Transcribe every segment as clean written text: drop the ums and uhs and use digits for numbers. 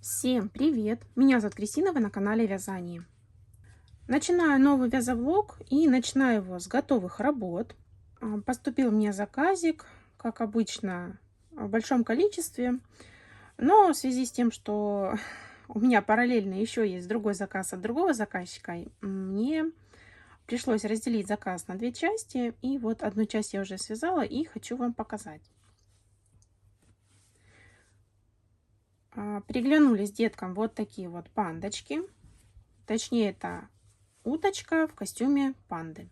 Всем привет! Меня зовут Кристина, вы на канале Вязание. Начинаю новый вязовлог и начинаю его с готовых работ. Поступил мне заказик, как обычно, в большом количестве. Но в связи с тем, что у меня параллельно еще есть другой заказ от другого заказчика, мне пришлось разделить заказ на две части. И вот одну часть я уже связала и хочу вам показать. Приглянулись деткам вот такие вот пандочки. Точнее, это уточка в костюме панды.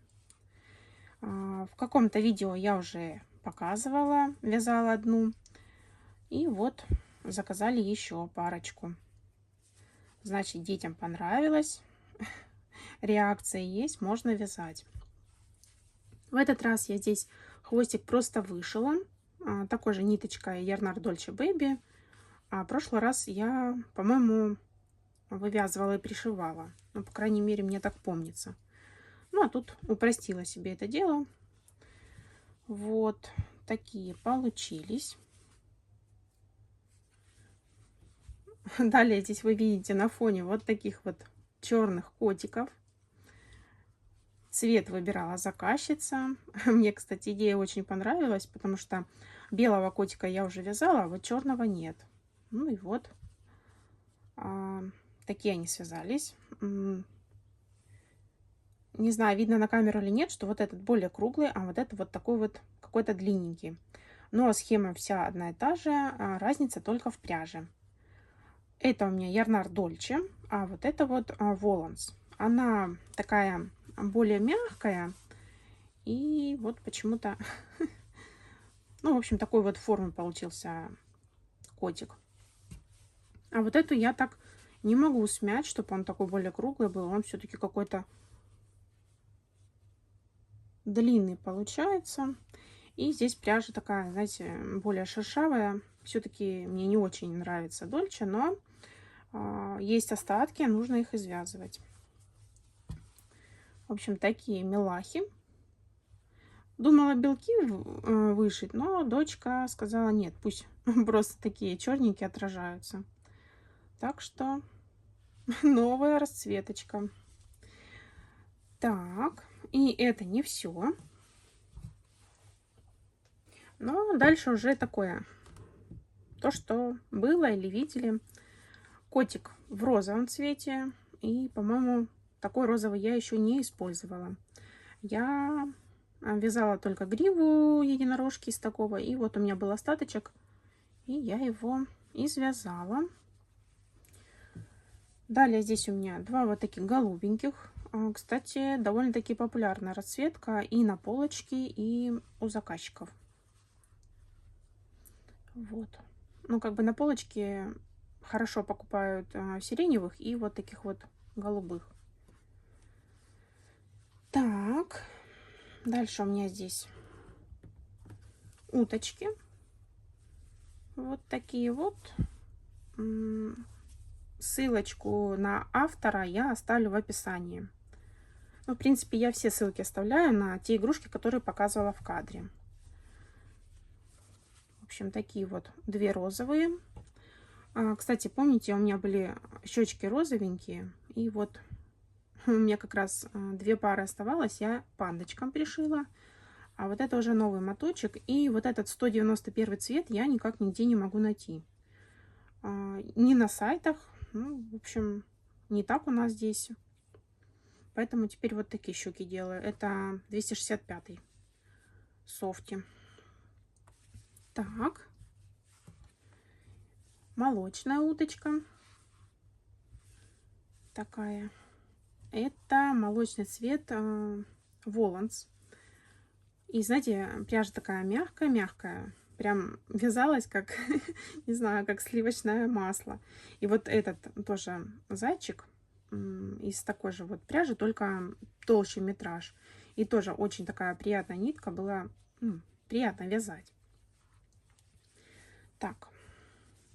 В каком-то видео я уже показывала, вязала одну. И вот заказали еще парочку. Значит, детям понравилось. Реакция есть, можно вязать. В этот раз я здесь хвостик просто вышила. Такой же ниточкой Yarnар Dolce Baby. А в прошлый раз я, по-моему, вывязывала и пришивала. Ну, по крайней мере, мне так помнится. Ну, а тут упростила себе это дело. Вот такие получились. Далее здесь вы видите на фоне вот таких вот черных котиков. Цвет выбирала заказчица. Мне, кстати, идея очень понравилась, потому что белого котика я уже вязала, а вот черного нет. Ну и вот. Такие они связались. Не знаю, видно на камеру или нет, что вот этот более круглый, а вот это вот такой вот какой-то длинненький. Но схема вся одна и та же, разница только в пряже. Это у меня Yarnар Dolce, а вот это вот Volans. Она такая более мягкая. И вот почему-то, ну, в общем, такой вот формы получился котик. А вот эту я так не могу смять, чтобы он такой более круглый был. Он все-таки какой-то длинный получается. И здесь пряжа такая, знаете, более шершавая. Все-таки мне не очень нравится Дольче, но есть остатки, нужно их извязывать. В общем, такие милахи. Думала белки вышить, но дочка сказала нет, пусть просто такие черненькие отражаются. Так что новая расцветочка. Так, и это не все. Но дальше уже такое, то, что было или видели. Котик в розовом цвете. И, по-моему, такой розовый я еще не использовала. Я вязала только гриву единорожки из такого. И вот у меня был остаточек. И я его извязала. Далее здесь у меня два вот таких голубеньких. Кстати, довольно-таки популярная расцветка и на полочке, и у заказчиков. Вот. Ну, как бы на полочке хорошо покупают сиреневых и вот таких вот голубых. Так, дальше у меня здесь уточки. Вот такие вот. Ссылочку на автора я оставлю в описании. Ну, в принципе, я все ссылки оставляю на те игрушки, которые показывала в кадре. В общем, такие вот две розовые. Кстати, помните, у меня были щечки розовенькие. И вот у меня как раз две пары оставалось. Я пандочкам пришила. А вот это уже новый моточек. И вот этот 191 цвет я никак нигде не могу найти. Ни на сайтах. Ну, в общем, не так у нас здесь. Поэтому теперь вот такие щеки делаю. Это 265 софти. Так. Молочная уточка. Такая. Это молочный цвет Воланс. И знаете, пряжа такая мягкая-мягкая. Прям вязалась как, не знаю, как сливочное масло. И вот этот тоже зайчик из такой же вот пряжи, только толще метраж. И тоже очень такая приятная нитка, была приятно вязать. Так,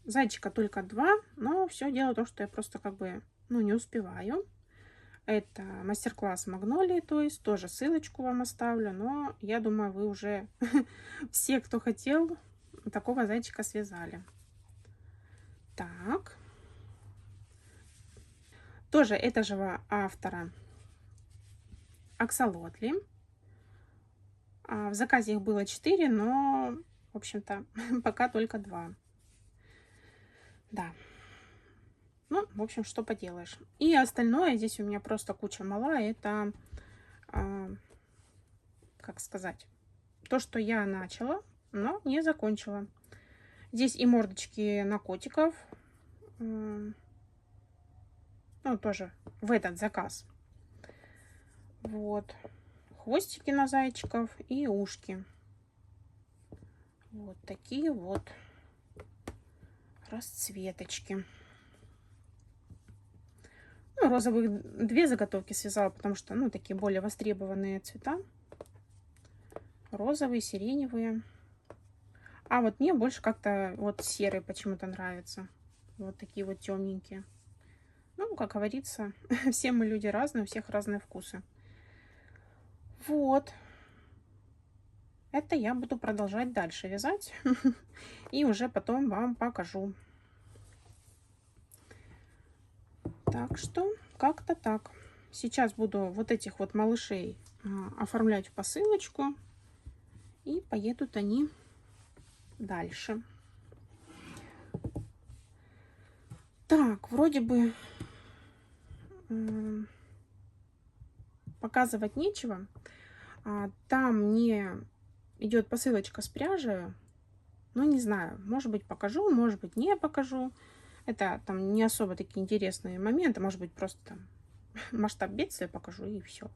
зайчика только два, но все дело в том, что я просто как бы, не успеваю. Это мастер-класс Магнолии, то есть тоже ссылочку вам оставлю, но я думаю, вы уже все, кто хотел, такого зайчика связали. Так, Тоже этого же автора Аксолотли. В заказе их было 4, но, в общем-то, пока только 2. Да. Ну, в общем, что поделаешь. И остальное здесь у меня просто куча мала. Это, как сказать, то, что я начала, но не закончила. Здесь и мордочки на котиков. Ну, тоже в этот заказ. Вот. Хвостики на зайчиков и ушки. Вот такие вот расцветочки. Ну, розовых 2 заготовки связала, потому что, ну, такие более востребованные цвета. Розовые, сиреневые. А вот мне больше как-то вот серый почему-то нравится. Вот такие вот темненькие. Ну, как говорится, все мы люди разные, у всех разные вкусы. Вот. Это я буду продолжать дальше вязать. И уже потом вам покажу. Так что, как-то так. Сейчас буду вот этих вот малышей оформлять в посылочку. И поедут они дальше. Так, вроде бы показывать нечего. Там мне идет посылочка с пряжей. Ну, не знаю, может быть, покажу, может быть, не покажу. Это там не особо такие интересные моменты. Может быть, просто там масштаб бедствия покажу и все.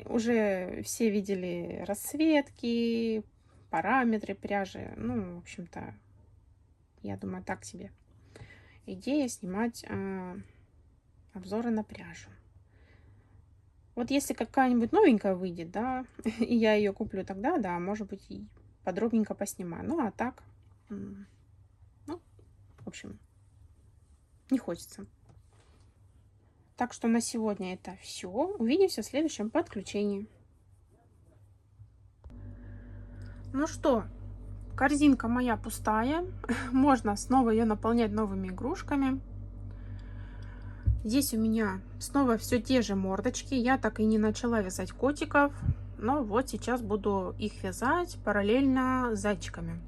Уже все видели расцветки, параметры пряжи. Ну, в общем-то, я думаю, так себе идея снимать обзоры на пряжу. Вот если какая-нибудь новенькая выйдет, да, и я ее куплю, тогда, да, может быть, и подробненько поснимаю. Ну, а так, ну, в общем, не хочется. Так что на сегодня это все. Увидимся в следующем подключении. Ну что, корзинка моя пустая. Можно снова ее наполнять новыми игрушками. Здесь у меня снова все те же мордочки. Я так и не начала вязать котиков. Но вот сейчас буду их вязать параллельно с зайчиками.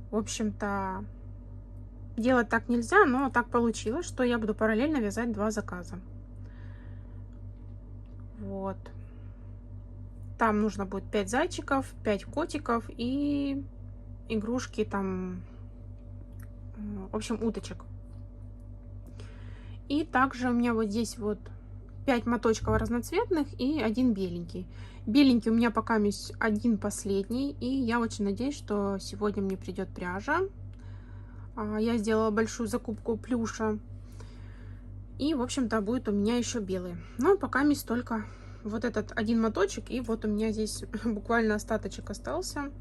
В общем-то, делать так нельзя, но так получилось, что я буду параллельно вязать 2 заказа. Вот. Там нужно будет 5 зайчиков, 5 котиков и игрушки там, в общем, уточек. И также у меня вот здесь вот 5 моточков разноцветных и 1 беленький. Беленький у меня пока есть один последний, и я очень надеюсь, что сегодня мне придет пряжа. Я сделала большую закупку плюша. И, в общем-то, будет у меня еще белый. Но пока есть только вот этот один моточек. И вот у меня здесь буквально остаточек остался.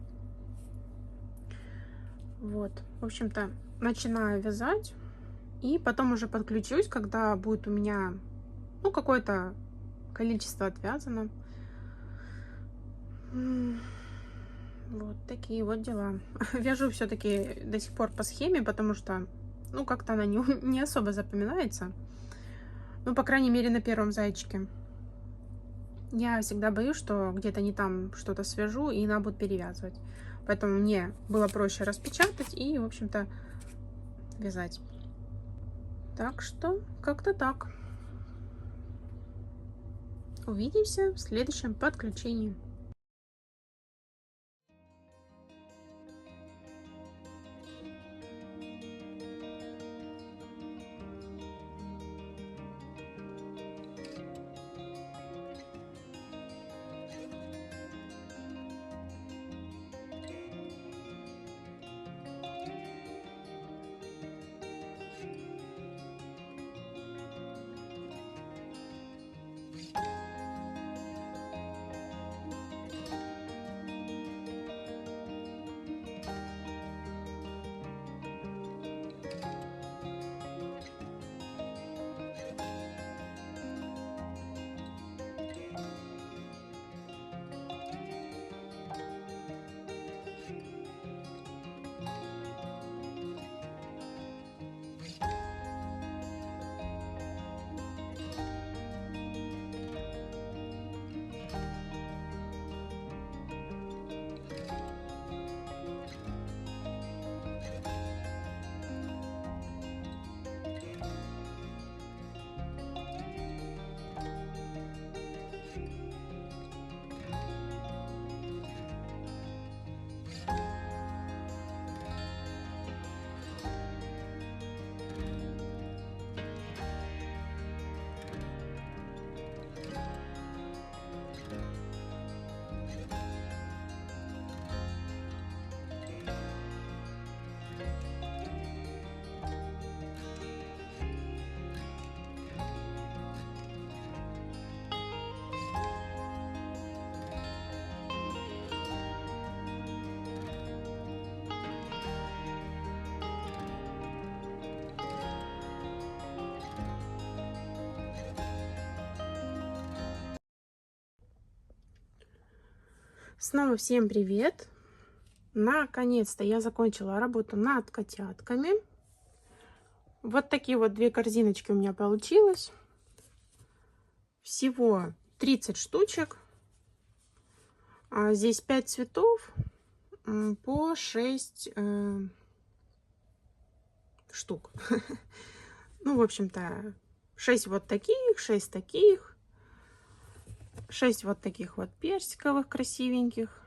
Вот, в общем-то, начинаю вязать. И потом уже подключусь, когда будет у меня, ну, какое-то количество отвязано. Вот такие вот дела. Вяжу все-таки до сих пор по схеме, потому что, ну, как-то она не особо запоминается. Ну, по крайней мере, на первом зайчике. Я всегда боюсь, что где-то не там что-то свяжу, и надо будет перевязывать. Поэтому мне было проще распечатать и, в общем-то, вязать. Так что, как-то так. Увидимся в следующем подключении. Снова всем привет! Наконец-то я закончила работу над котятками. Вот такие вот две корзиночки у меня получилось. Всего 30 штучек. Здесь 5 цветов по 6 штук. Ну, в общем-то, 6 вот таких, 6 таких, 6 вот таких вот персиковых красивеньких.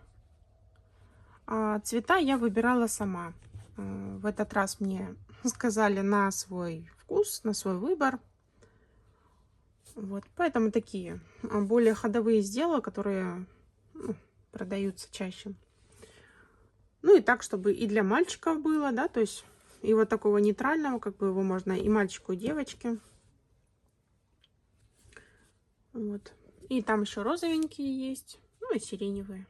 Цвета я выбирала сама. В этот раз мне сказали на свой вкус, на свой выбор. Вот, поэтому такие более ходовые сделала, которые продаются чаще. Ну и так, чтобы и для мальчиков было, да, то есть и вот такого нейтрального, как бы его можно и мальчику, и девочке. Вот. И там еще розовенькие есть, ну и сиреневые.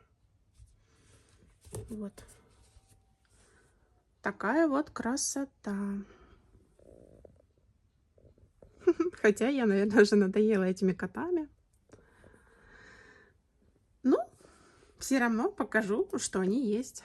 Вот. Такая вот красота. Хотя я, наверное, уже надоела этими котами. Ну, все равно покажу, что они есть.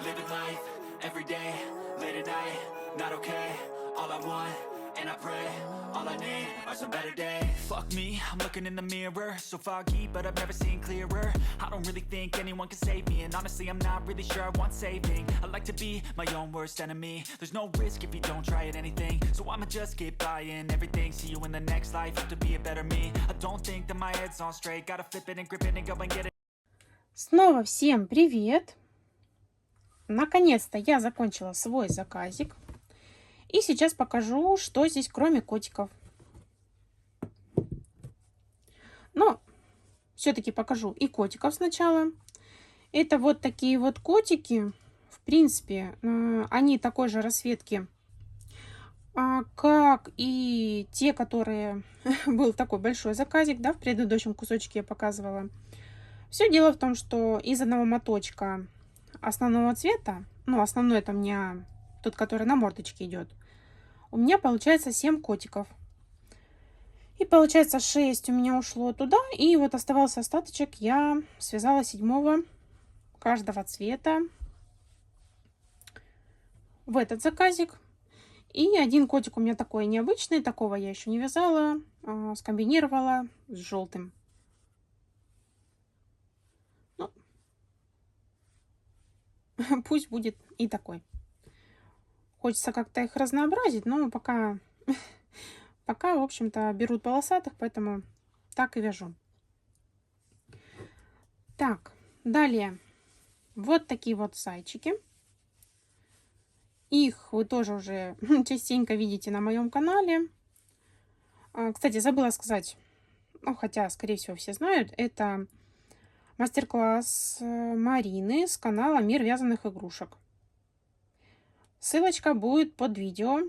Living life, every day, late at night, not okay. All I want, and I pray, all I need are some better days. Fuck me, I'm looking in the mirror, so foggy, but I've never seen clearer. I don't really think anyone can save me, and honestly I'm not really sure I want saving. I like to be my own worst enemy. There's no risk if you don't try at anything, so I'ma just keep buying everything. See you in the next life, have to be a better me. I don't think that my head's on straight, gotta flip it and grip it and go and get it. Снова всем привет! Наконец-то я закончила свой заказик. И сейчас покажу, что здесь кроме котиков. Но все-таки покажу и котиков сначала. Это вот такие вот котики. В принципе, они такой же расцветки, как и те, которые... Был такой большой заказик, да, в предыдущем кусочке я показывала. Все дело в том, что из одного моточка основного цвета, ну, основной это у меня тот, который на мордочке идет, у меня получается 7 котиков. И получается 6 у меня ушло туда, и вот оставался остаточек, я связала 7 каждого цвета в этот заказик. И один котик у меня такой необычный, такого я еще не вязала, скомбинировала с желтым. Ну, пусть будет и такой. Хочется как-то их разнообразить, но пока, в общем-то, берут полосатых, поэтому так и вяжу. Так, далее. Вот такие вот зайчики. Их вы тоже уже частенько видите на моем канале. Кстати, забыла сказать, ну, хотя, скорее всего, все знают, это мастер-класс Марины с канала «Мир вязаных игрушек». Ссылочка будет под видео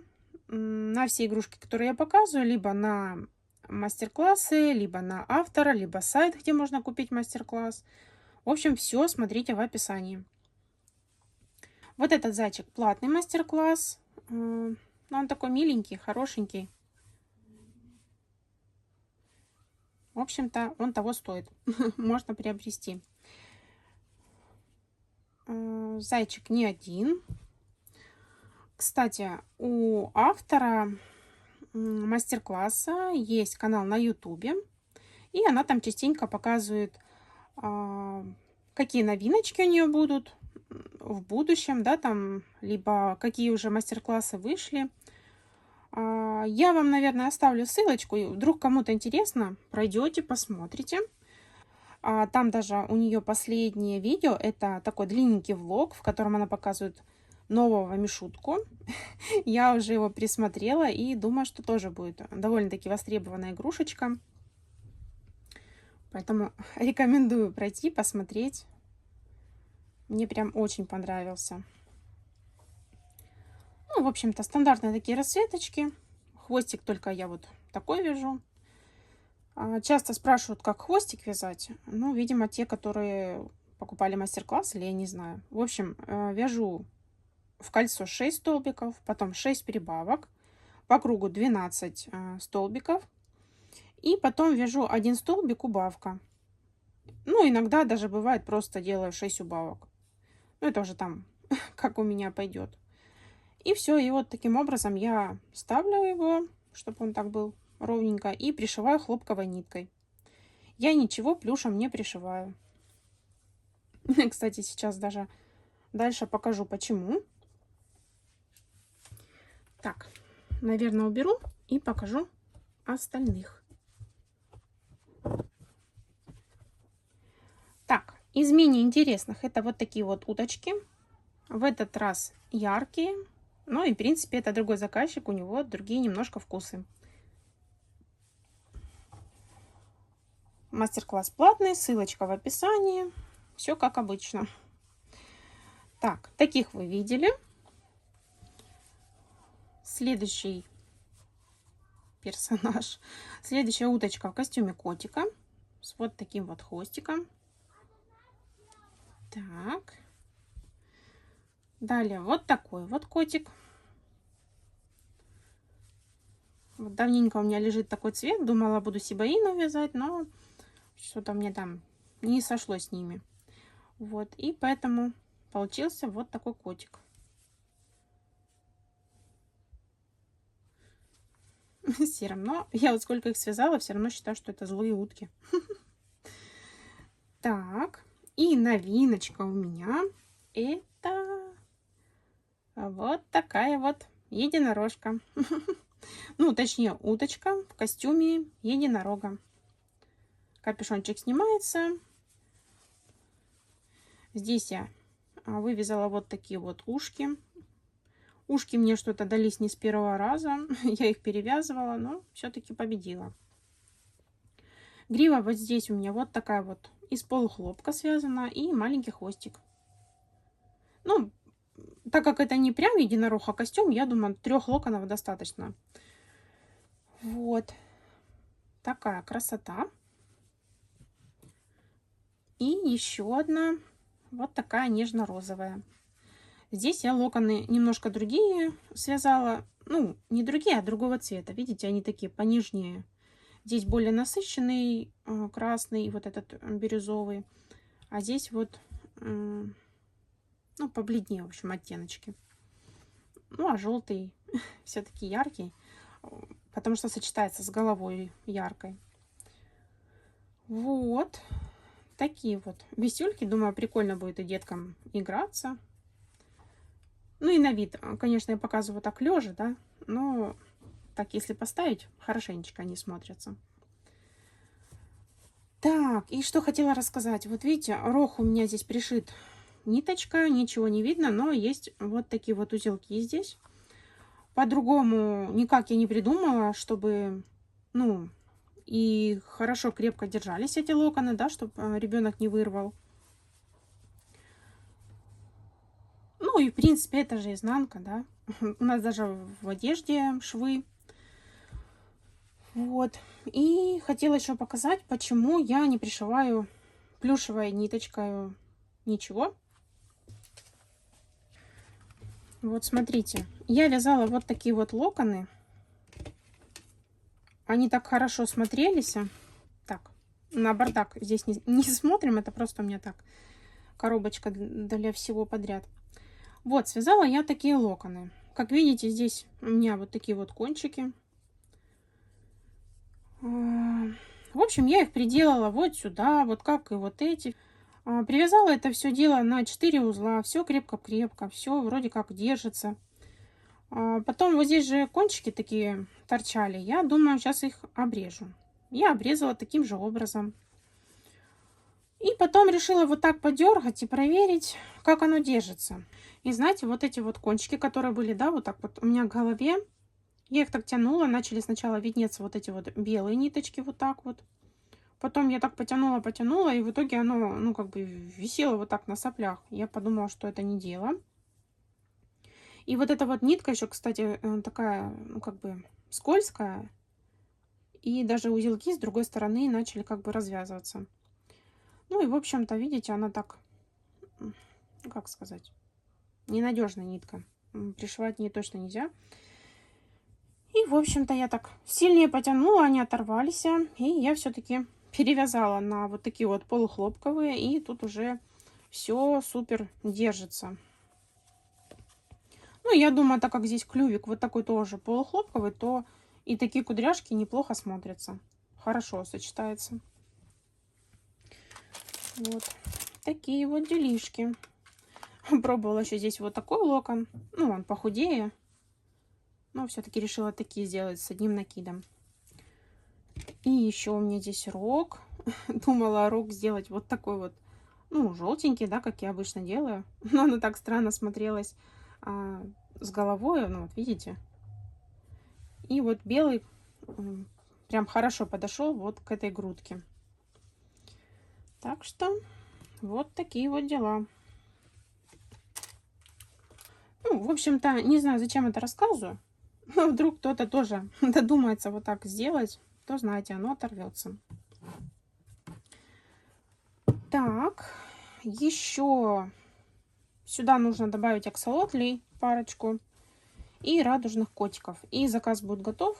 на все игрушки, которые я показываю, либо на мастер-классы, либо на автора, либо сайт, где можно купить мастер-класс. В общем, все смотрите в описании. Вот этот зайчик платный мастер-класс. Он такой миленький, хорошенький. В общем-то, он того стоит. Можно приобрести. Зайчик не один. Кстати, у автора мастер-класса есть канал на ютубе, и она там частенько показывает, какие новиночки у нее будут в будущем, да, там, либо какие уже мастер-классы вышли. Я вам, наверное, оставлю ссылочку, и вдруг кому-то интересно, пройдете, посмотрите. Там даже у нее последнее видео, это такой длинненький влог, в котором она показывает нового Мишутку. Я уже его присмотрела и думаю, что тоже будет довольно-таки востребованная игрушечка. Поэтому рекомендую пройти, посмотреть. Мне прям очень понравился. Ну, в общем-то, стандартные такие расцветочки. Хвостик только я вот такой вяжу. Часто спрашивают, как хвостик вязать. Ну, видимо, те, которые покупали мастер-класс, или я не знаю. В общем, вяжу в кольцо 6 столбиков, потом 6 прибавок, по кругу 12 столбиков, и потом вяжу 1 столбик убавка. Ну, иногда даже бывает просто делаю 6 убавок. Ну, это уже там, как у меня пойдет. И все, и вот таким образом я ставлю его, чтобы он так был ровненько, и пришиваю хлопковой ниткой. Я ничего плюшем не пришиваю. Кстати, сейчас даже дальше покажу, почему. Так, наверное, уберу и покажу остальных. Так, из менее интересных это вот такие вот уточки. В этот раз яркие. Ну и, в принципе, это другой заказчик, у него другие немножко вкусы. Мастер-класс платный, ссылочка в описании. Все как обычно. Так, таких вы видели. Следующий персонаж. Следующая уточка в костюме котика. С вот таким вот хвостиком. Так. Далее вот такой вот котик. Вот давненько у меня лежит такой цвет. Думала, буду сибаину вязать, но что-то мне там не сошло с ними. Вот, и поэтому получился вот такой котик. Серым. Но я вот сколько их связала, все равно считаю, что это злые утки. Так, и новиночка у меня это вот такая вот единорожка. Ну, точнее, уточка в костюме единорога. Капюшончик снимается. Здесь я вывязала вот такие вот ушки. Ушки мне что-то дались не с первого раза. Я их перевязывала, но все-таки победила. Грива вот здесь у меня вот такая вот из полухлопка связана и маленький хвостик. Ну, так как это не прям единорог, а костюм, я думаю, 3 локонов достаточно. Вот. Такая красота. И еще одна вот такая нежно-розовая. Здесь я локоны немножко другие связала. Ну, не другие, а другого цвета. Видите, они такие понежнее. Здесь более насыщенный красный, вот этот бирюзовый. А здесь вот, ну, побледнее, в общем, оттеночки. Ну, а желтый все-таки яркий, потому что сочетается с головой яркой. Вот. Такие вот висюльки. Думаю, прикольно будет и деткам играться. Ну и на вид, конечно, я показываю так лежа, да, но так, если поставить, хорошенечко они смотрятся. Так, и что хотела рассказать. Вот видите, рог у меня здесь пришит ниточка, ничего не видно, но есть вот такие вот узелки здесь. По-другому никак я не придумала, чтобы, ну, и хорошо крепко держались эти локоны, да, чтобы ребенок не вырвал. Ну и в принципе это же изнанка, да. У нас даже в одежде швы. Вот. И хотела еще показать, почему я не пришиваю плюшевой ниточкой ничего. Вот смотрите, я вязала вот такие вот локоны. Они так хорошо смотрелись. Так, на бардак здесь не смотрим, это просто у меня так коробочка для всего подряд. Вот, связала я такие локоны. Как видите, здесь у меня вот такие вот кончики. В общем, я их приделала вот сюда, вот как и вот эти. Привязала это все дело на 4 узла. Все крепко-крепко, все вроде как держится. Потом вот здесь же кончики такие торчали. Я думаю, сейчас их обрежу. Я обрезала таким же образом. И потом решила вот так подергать и проверить, как оно держится. И знаете, вот эти вот кончики, которые были, да, вот так вот у меня в голове, я их так тянула, начали сначала виднеться вот эти вот белые ниточки, вот так вот. Потом я так потянула, и в итоге оно, ну, как бы висело вот так на соплях. Я подумала, что это не дело. И вот эта вот нитка еще, кстати, такая, ну, как бы скользкая. И даже узелки с другой стороны начали как бы развязываться. Ну и, в общем-то, видите, она так, как сказать, ненадежная нитка. Пришивать не точно нельзя. И, в общем-то, я так сильнее потянула, они оторвались. И я все-таки перевязала на вот такие вот полухлопковые. И тут уже все супер держится. Ну, я думаю, так как здесь клювик вот такой тоже полухлопковый, то и такие кудряшки неплохо смотрятся. Хорошо сочетается. Вот такие вот делишки. Пробовала еще здесь вот такой локон. Ну, он похудее. Но все-таки решила такие сделать с одним накидом. И еще у меня здесь рог. Думала рог сделать вот такой вот, ну, желтенький, да, как я обычно делаю. Но оно так странно смотрелось с головой, ну, вот видите. И вот белый прям хорошо подошел вот к этой грудке. Так что вот такие вот дела. Ну, в общем-то, не знаю, зачем это рассказываю. Но вдруг кто-то тоже додумается вот так сделать, то, знаете, оно оторвется. Так, еще сюда нужно добавить аксолотлей парочку и радужных котиков. И заказ будет готов.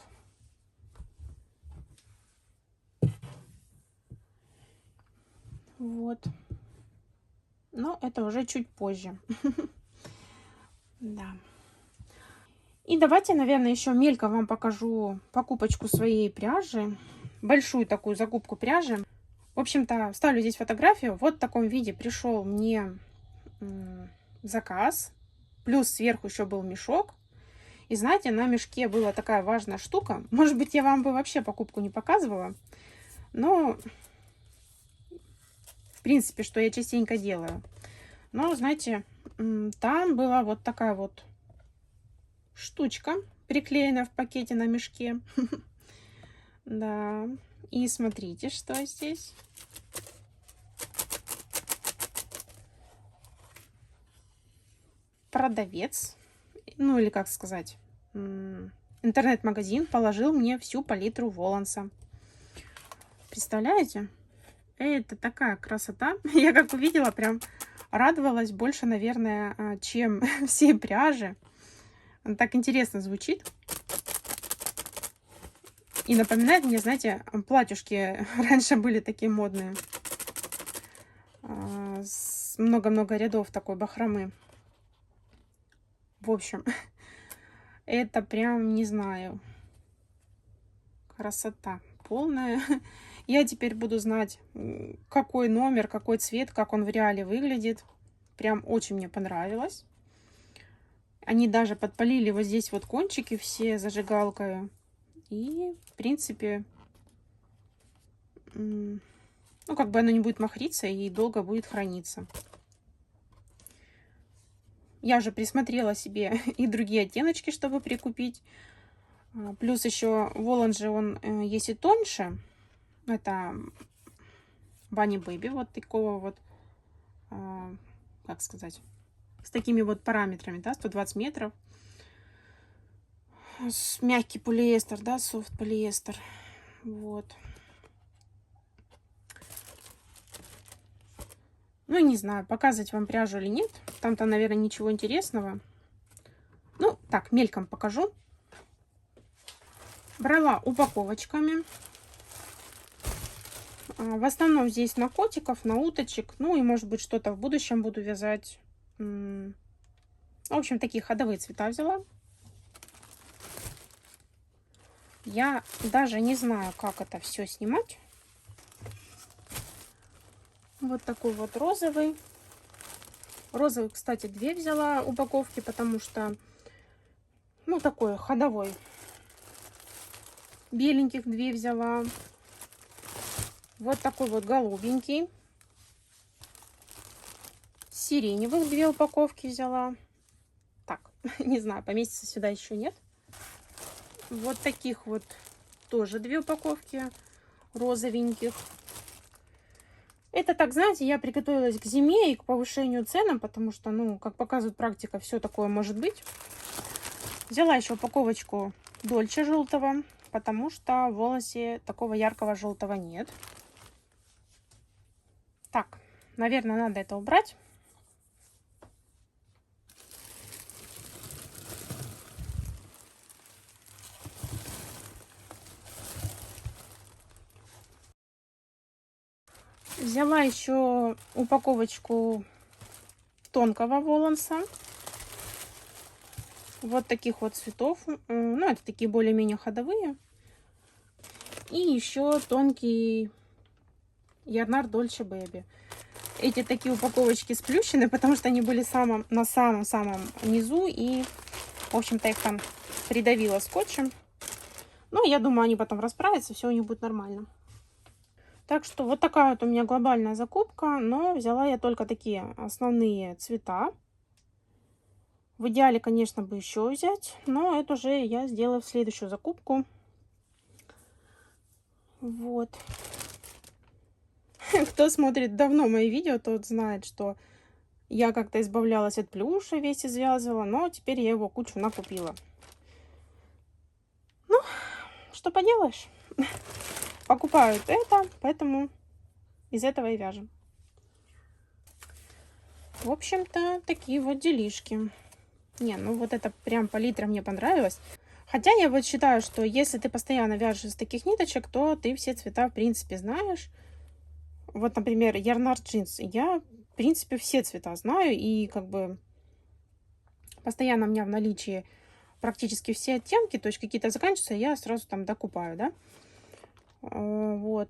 Вот. Но это уже чуть позже. Да. И давайте, наверное, еще мельком вам покажу покупочку своей пряжи. Большую такую закупку пряжи. В общем-то, вставлю здесь фотографию. Вот в таком виде пришел мне заказ. Плюс сверху еще был мешок. И знаете, на мешке была такая важная штука. Может быть, я вам бы вообще покупку не показывала. Но, в принципе, что я частенько делаю. Но, знаете, там была вот такая вот штучка, приклеена в пакете на мешке. Да. И смотрите, что здесь. Продавец, ну или как сказать, интернет-магазин положил мне всю палитру Воланса. Представляете? Это такая красота. Я как увидела, прям радовалась больше, наверное, чем всей пряжи. Так интересно звучит. И напоминает мне, знаете, платьюшки раньше были такие модные. Много-много рядов такой бахромы. В общем, это прям, не знаю, красота полная. Я теперь буду знать, какой номер, какой цвет, как он в реале выглядит. Прям очень мне понравилось. Они даже подпалили вот здесь вот кончики все зажигалкой. И, в принципе, ну, как бы оно не будет махриться и долго будет храниться. Я уже присмотрела себе и другие оттеночки, чтобы прикупить. Плюс еще Волан же он есть и тоньше. Это Bunny Baby, вот такого вот, как сказать, с такими вот параметрами, да, 120 метров. С мягкий полиэстер, да, софт полиэстер. Вот. Ну, не знаю, показывать вам пряжу или нет. Там-то, наверное, ничего интересного. Ну, так, мельком покажу. Брала упаковочками. В основном здесь на котиков, на уточек. Ну, и, может быть, что-то в будущем буду вязать. В общем, такие ходовые цвета взяла. Я даже не знаю, как это все снимать. Вот такой вот розовый. Розовый, кстати, 2 взяла упаковки, потому что, ну, такой ходовой. Беленьких 2 взяла. Вот такой вот голубенький. Сиреневых 2 упаковки взяла. Так, не знаю, поместится сюда еще нет. Вот таких вот тоже 2 упаковки розовеньких. Это так, знаете, я приготовилась к зиме и к повышению цен, потому что, ну, как показывает практика, все такое может быть. Взяла еще упаковочку Дольче желтого, потому что в Волансе такого яркого желтого нет. Так, наверное, надо это убрать. Взяла еще упаковочку тонкого воланса. Вот таких вот цветов. Ну, это такие более-менее ходовые. И еще тонкий Ярнар Дольче Бэби. Эти такие упаковочки сплющены, потому что они были на самом-самом низу. И, в общем-то, их там придавило скотчем. Но я думаю, они потом расправятся, все у них будет нормально. Так что вот такая вот у меня глобальная закупка. Но взяла я только такие основные цвета. В идеале, конечно, бы еще взять. Но это уже я сделаю в следующую закупку. Вот. Кто смотрит давно мои видео, тот знает, что я как-то избавлялась от плюша, весь извязывала, но теперь я его кучу накупила. Ну, что поделаешь. Покупают это, поэтому из этого и вяжем. В общем-то, такие вот делишки. Не, ну вот это прям палитра мне понравилась. Хотя я вот считаю, что если ты постоянно вяжешь из таких ниточек, то ты все цвета в принципе знаешь. Вот, например, Ярнар джинс. Я, в принципе, все цвета знаю. И как бы постоянно у меня в наличии практически все оттенки. То есть какие-то заканчиваются, я сразу там докупаю, да. Вот.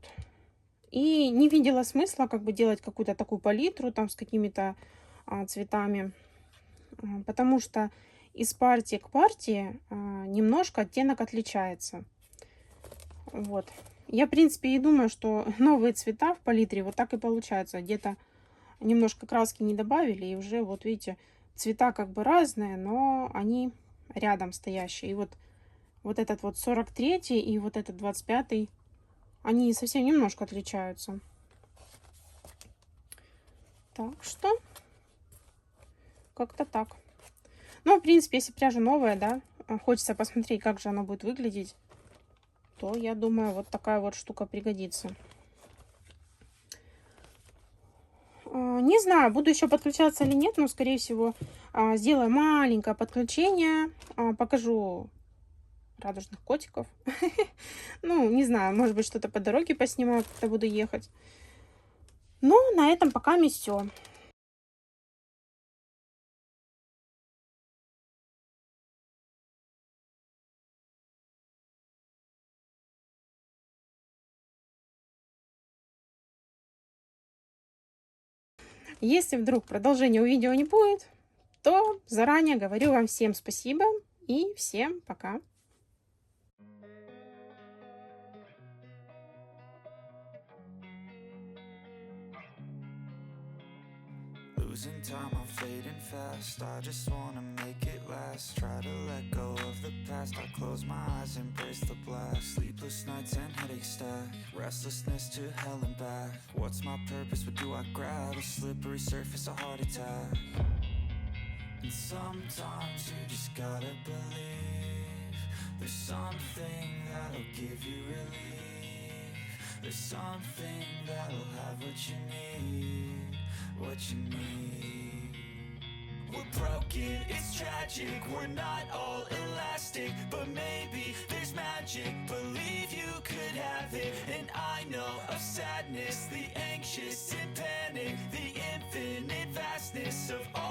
И не видела смысла как бы делать какую-то такую палитру там с какими-то цветами. Потому что из партии к партии немножко оттенок отличается. Вот. Я, в принципе, и думаю, что новые цвета в палитре вот так и получаются. Где-то немножко краски не добавили, и уже, вот видите, цвета как бы разные, но они рядом стоящие. И вот этот вот 43-й и вот этот 25-й, они совсем немножко отличаются. Так что, как-то так. Ну, в принципе, если пряжа новая, да, хочется посмотреть, как же она будет выглядеть, то, я думаю, вот такая вот штука пригодится. Не знаю, буду еще подключаться или нет, но, скорее всего, сделаю маленькое подключение. Покажу радужных котиков. Ну, не знаю, может быть, что-то по дороге поснимаю, когда буду ехать. Ну, на этом пока все. Если вдруг продолжения у видео не будет, то заранее говорю вам всем спасибо и всем пока. Losing time, I'm fading fast. I just wanna make it last. Try to let go of the past. I close my eyes, embrace the blast. Sleepless nights and headaches stack. Restlessness to hell and back. What's my purpose? What do I grab? A slippery surface, a heart attack. And sometimes you just gotta believe there's something that'll give you relief. There's something that'll have what you need, what you need. We're broken, it's tragic, we're not all elastic, but maybe there's magic, believe you could have it. And I know of sadness, the anxious and panic, the infinite vastness of all